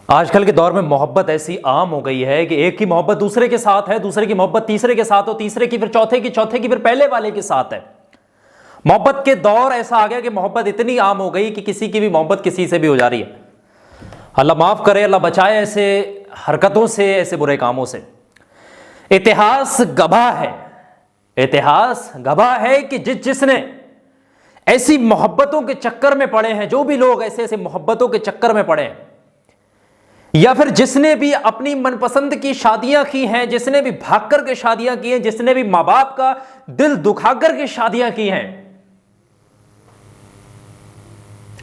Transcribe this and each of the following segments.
आजकल के दौर में मोहब्बत ऐसी आम हो गई है कि एक की मोहब्बत दूसरे के साथ है, दूसरे की मोहब्बत तीसरे के साथ हो, तीसरे की फिर चौथे की, चौथे की फिर पहले वाले के साथ है। मोहब्बत के दौर ऐसा आ गया कि मोहब्बत इतनी आम हो गई कि किसी की भी मोहब्बत किसी से भी हो जा रही है। अल्लाह माफ करे, अल्लाह बचाए ऐसे हरकतों से, ऐसे बुरे कामों से। इतिहास गवाह है, इतिहास गवाह है कि जिसने ऐसी मोहब्बतों के चक्कर में पड़े हैं, जो भी लोग ऐसे ऐसे मोहब्बतों के चक्कर में पड़े हैं, या फिर जिसने भी अपनी मनपसंद की शादियां की हैं, जिसने भी भाग कर के शादियां की हैं, जिसने भी मां बाप का दिल दुखाकर के शादियां की हैं,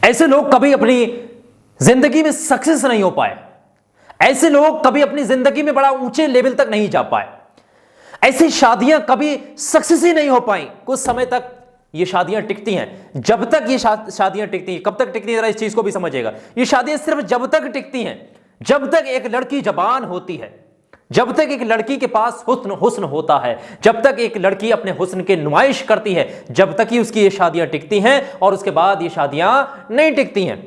ऐसे लोग कभी अपनी जिंदगी में सक्सेस नहीं हो पाए। ऐसे लोग कभी अपनी जिंदगी में बड़ा ऊंचे लेवल तक नहीं जा पाए। ऐसी शादियां कभी सक्सेस ही नहीं हो पाई। कुछ समय तक ये शादियां टिकती हैं। जब तक ये शादियां टिकती हैं, कब तक टिकती हैं जरा इस चीज को भी समझिएगा। ये शादियां सिर्फ जब तक टिकती हैं जब तक एक लड़की जवान होती है, जब तक एक लड़की के पास हुस्न होता है, जब तक एक लड़की अपने हुस्न की नुमाइश करती है, जब तक ही उसकी ये शादियां टिकती हैं, और उसके बाद ये शादियां नहीं टिकती हैं।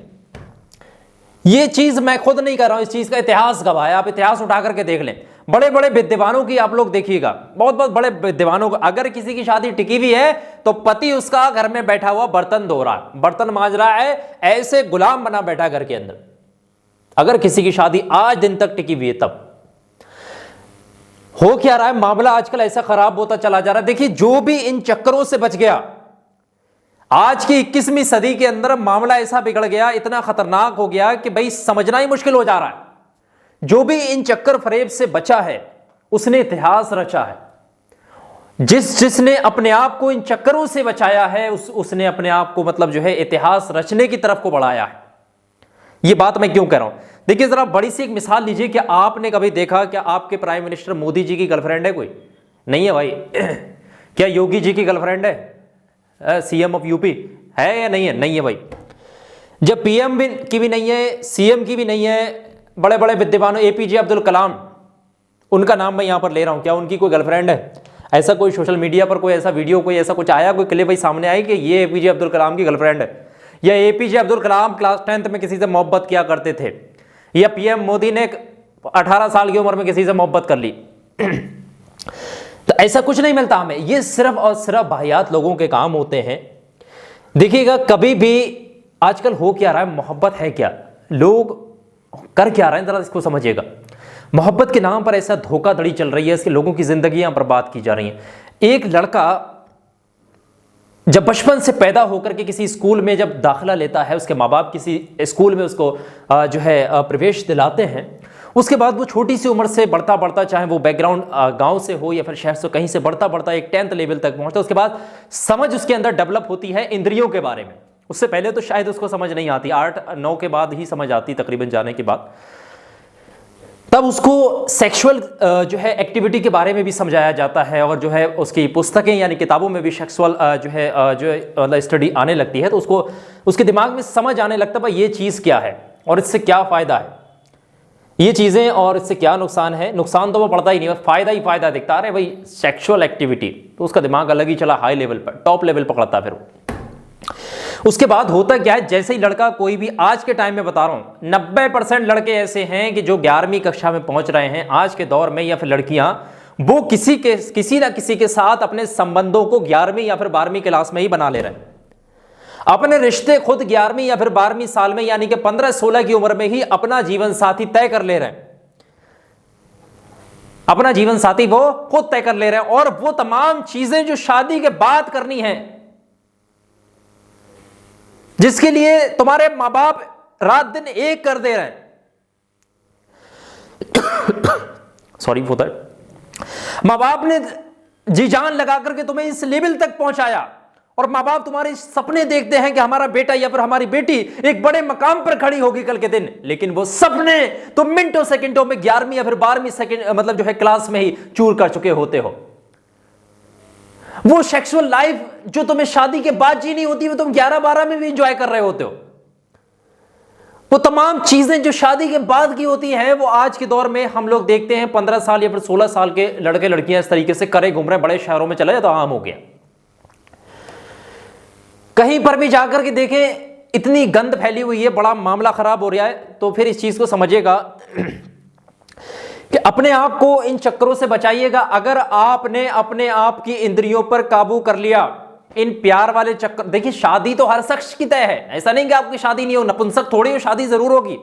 ये चीज मैं खुद नहीं कर रहा हूं, इस चीज का इतिहास गवाह है। आप इतिहास उठा करके देख लें। बड़े बड़े विद्वानों की आप लोग देखिएगा, बहुत बहुत बड़े विद्वानों को, अगर किसी की शादी टिकी हुई है तो पति उसका घर में बैठा हुआ बर्तन धो रहा है, बर्तन मांज रहा है, ऐसे गुलाम बना बैठा घर के अंदर। अगर किसी की शादी आज दिन तक टिकी हुई है, तब हो क्या रहा है, मामला आजकल ऐसा खराब होता चला जा रहा है। देखिए, जो भी इन चक्करों से बच गया, आज की 21वीं सदी के अंदर मामला ऐसा बिगड़ गया, इतना खतरनाक हो गया कि भाई समझना ही मुश्किल हो जा रहा है। जो भी इन चक्कर फरेब से बचा है, उसने इतिहास रचा है। जिसने अपने आप को इन चक्करों से बचाया है, उसने अपने आप को मतलब जो है इतिहास रचने की तरफ को बढ़ाया है। ये बात मैं क्यों कह रहा हूं? देखिए, जरा बड़ी सी एक मिसाल लीजिए कि आपने कभी देखा क्या आपके प्राइम मिनिस्टर मोदी जी की गर्लफ्रेंड है? कोई नहीं है भाई। क्या योगी जी की गर्लफ्रेंड है? सीएम ऑफ यूपी है या नहीं है? नहीं है भाई। जब पीएम की भी नहीं है, सीएम की भी नहीं है, बड़े बड़े विद्वानों एपीजे अब्दुल कलाम, उनका नाम मैं यहां पर ले रहा हूं, क्या उनकी कोई गर्लफ्रेंड है? ऐसा कोई सोशल मीडिया पर कोई ऐसा वीडियो, कोई ऐसा कुछ आया, कोई क्लिप भाई सामने आई कि ये एपीजे अब्दुल कलाम की गर्लफ्रेंड है? या APJ Abdul Kalam class 10th में किसी से मोहब्बत किया करते थे? या पीएम मोदी ने 18 साल की उम्र में किसी से मोहब्बत कर ली? तो ऐसा कुछ नहीं मिलता हमें। ये सिर्फ और सिर्फ वाहियात लोगों के काम होते हैं। देखिएगा, कभी भी आजकल हो क्या रहा है, मोहब्बत है क्या, लोग कर क्या रहे हैं, जरा इसको समझिएगा। मोहब्बत के नाम पर ऐसा धोखाधड़ी चल रही है, इसके लोगों की जिंदगियां बर्बाद की जा रही हैं। एक लड़का जब बचपन से पैदा होकर के किसी स्कूल में जब दाखिला लेता है, उसके माँ बाप किसी स्कूल में उसको जो है प्रवेश दिलाते हैं, उसके बाद वो छोटी सी उम्र से बढ़ता बढ़ता, चाहे वो बैकग्राउंड गांव से हो या फिर शहर से, कहीं से बढ़ता बढ़ता एक 10th लेवल तक पहुंचता है। उसके बाद समझ उसके अंदर डेवलप होती है इंद्रियों के बारे में। उससे पहले तो शायद उसको समझ नहीं आती, 8-9 के बाद ही समझ आती, तकरीबन जाने के बाद। तब उसको सेक्सुअल जो है एक्टिविटी के बारे में भी समझाया जाता है, और जो है उसकी पुस्तकें यानी किताबों में भी सेक्सुअल जो स्टडी आने लगती है, तो उसको उसके दिमाग में समझ आने लगता है भाई ये चीज़ क्या है और इससे क्या फ़ायदा है, ये चीज़ें और इससे क्या नुकसान है। नुकसान तो वो पड़ता ही नहीं, फ़ायदा ही फ़ायदा दिखता है भाई सेक्सुअल एक्टिविटी, तो उसका दिमाग अलग ही चला, हाई लेवल पर, टॉप लेवल पकड़ता। फिर उसके बाद होता क्या है, जैसे ही लड़का कोई भी, आज के टाइम में बता रहा हूं 90% लड़के ऐसे हैं कि जो 11वीं कक्षा में पहुंच रहे हैं आज के दौर में, या फिर लड़कियां, वो किसी ना किसी के साथ अपने संबंधों को 11वीं या फिर 12वीं क्लास में ही बना ले रहे हैं। अपने रिश्ते खुद 11वीं या फिर 12वीं साल में, यानी कि 15-16 की उम्र में ही अपना जीवन साथी तय कर ले रहे हैं। अपना जीवन साथी वो खुद तय कर ले रहे हैं, और वो तमाम चीजें जो शादी के बाद करनी है, जिसके लिए तुम्हारे मां बाप रात दिन एक कर दे रहे हैं। Sorry for that. मां बाप ने जी जान लगा करके तुम्हें इस लेवल तक पहुंचाया, और मां बाप तुम्हारे सपने देखते हैं कि हमारा बेटा या फिर हमारी बेटी एक बड़े मकाम पर खड़ी होगी कल के दिन, लेकिन वो सपने तो मिनटों सेकंडों में 11वीं या फिर 12वीं मतलब जो है क्लास में ही चूर कर चुके होते हो। वो सेक्सुअल लाइफ जो तुम्हें शादी के बाद जीनी होती है, वो तुम 11-12 में भी एंजॉय कर रहे होते हो। वो तमाम चीजें जो शादी के बाद की होती हैं, वो आज के दौर में हम लोग देखते हैं 15 साल या फिर 16 साल के लड़के लड़कियां इस तरीके से करे घूम रहे, बड़े शहरों में चले जाए तो आम हो गया। कहीं पर भी जाकर के देखें, इतनी गंद फैली हुई है, बड़ा मामला खराब हो रहा है। तो फिर इस चीज को समझिएगा कि अपने आप को इन चक्करों से बचाइएगा। अगर आपने अपने आप की इंद्रियों पर काबू कर लिया, इन प्यार वाले चक्कर, देखिए शादी तो हर शख्स की तय है, ऐसा नहीं कि आपकी शादी नहीं हो, नपुंसक थोड़ी हो, शादी जरूर होगी,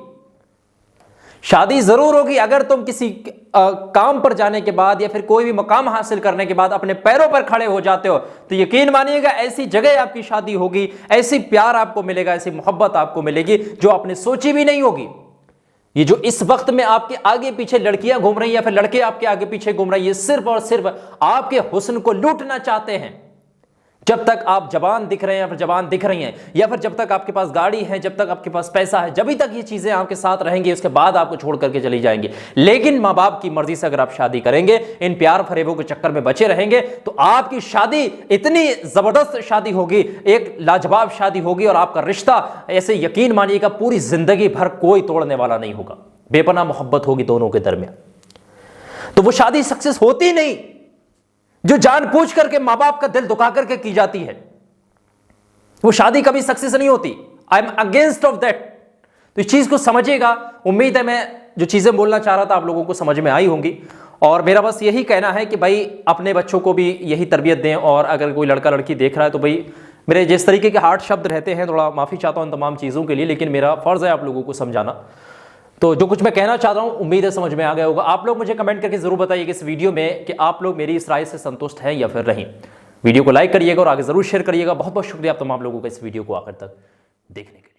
शादी जरूर होगी। अगर तुम किसी काम पर जाने के बाद या फिर कोई भी मकाम हासिल करने के बाद अपने पैरों पर खड़े हो जाते हो तो यकीन मानिएगा ऐसी जगह आपकी शादी होगी, ऐसी प्यार आपको मिलेगा, ऐसी मोहब्बत आपको मिलेगी जो आपने सोची भी नहीं होगी। ये जो इस वक्त में आपके आगे पीछे लड़कियां घूम रही हैं या फिर लड़के आपके आगे पीछे घूम रहे हैं, ये सिर्फ और सिर्फ आपके हुस्न को लूटना चाहते हैं। जब तक आप जवान दिख रहे हैं या फिर जवान दिख रही हैं, या फिर जब तक आपके पास गाड़ी है, जब तक आपके पास पैसा है, जब तक ये चीजें आपके साथ रहेंगी, उसके बाद आपको छोड़ करके चली जाएंगी। लेकिन माँ बाप की मर्जी से अगर आप शादी करेंगे, इन प्यार फरेबों के चक्कर में बचे रहेंगे, तो आपकी शादी इतनी जबरदस्त शादी होगी, एक लाजवाब शादी होगी, और आपका रिश्ता ऐसे यकीन मानिएगा पूरी जिंदगी भर कोई तोड़ने वाला नहीं होगा। बेपनाह मोहब्बत होगी दोनों के दरमियान। तो वो शादी सक्सेस होती नहीं जो जानबूझ करके मां बाप का दिल दुखा करके की जाती है, वो शादी कभी सक्सेस नहीं होती। I am against of that. तो इस चीज को समझिएगा। उम्मीद है मैं जो चीजें बोलना चाह रहा था आप लोगों को समझ में आई होंगी, और मेरा बस यही कहना है कि भाई अपने बच्चों को भी यही तरबियत दें, और अगर कोई लड़का लड़की देख रहा है तो भाई मेरे जिस तरीके के हार्ड शब्द रहते हैं, थोड़ा माफी चाहता हूं इन तमाम चीजों के लिए, लेकिन मेरा फर्ज है आप लोगों को समझाना। तो जो कुछ मैं कहना चाह रहा हूं उम्मीद है समझ में आ गया होगा। आप लोग मुझे कमेंट करके जरूर बताइए कि इस वीडियो में कि आप लोग मेरी इस राय से संतुष्ट हैं या फिर नहीं। वीडियो को लाइक करिएगा और आगे जरूर शेयर करिएगा। बहुत बहुत शुक्रिया आप तमाम लोगों का इस वीडियो को आखिर तक देखने के लिए।